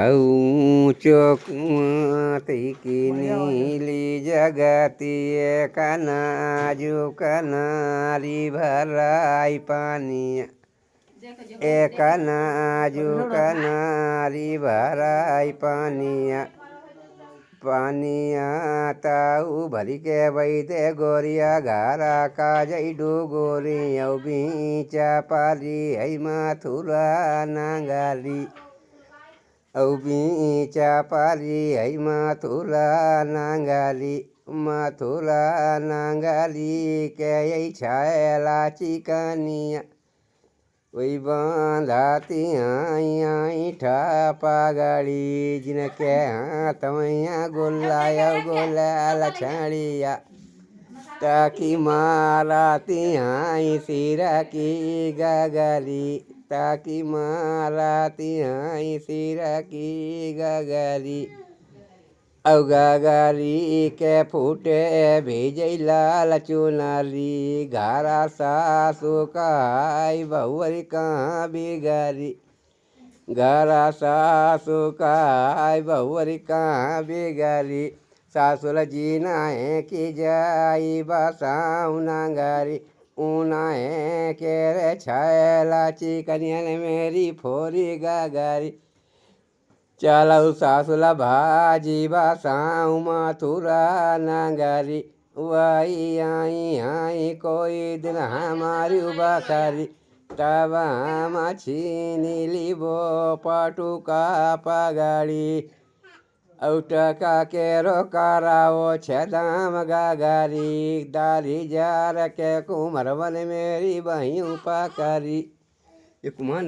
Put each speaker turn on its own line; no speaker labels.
ऊंचो कुआती की नीली जगती कनाजू कनारी भराई पानी एक नाजू कनारी भराई पानिया पानिया ताऊ भरी के बैदे गोरिया घारा का जैडू गोरिया बीचा पारी है माथुरा नांगाली औ बीचा पारी है माथुरा नांगाली के यही छायला चिकनिया वही बांधाती आई ठापा गाड़ी जिनके हाथ मैया गोलाया गोला छाड़िया ताकि माराती आई सिरा की गगरी ताकि माराती आई सिरा की गगरी औ गगरी के फूटे भेजै लाल चुनारी घारा सासु काई बहुरी कहाँ बिगारी घारा सासु काई बहुरी कहाँ बिगारी सासुल जीना है कि जाई बसाऊ नांगारी ऊना है के रे छायला चिकनिया ने मेरी फोरी गगारी चलो सासुला भाजी बसाऊ मथुरा नांगारी वही आई आई कोई दिन हमारी बखारी तब हम छीनी लिबो पटुका पगाड़ी औटका के रो कराओ छदाम गागारी दारी जार के कुमरवन मेरी बही पकारी। ये कुमार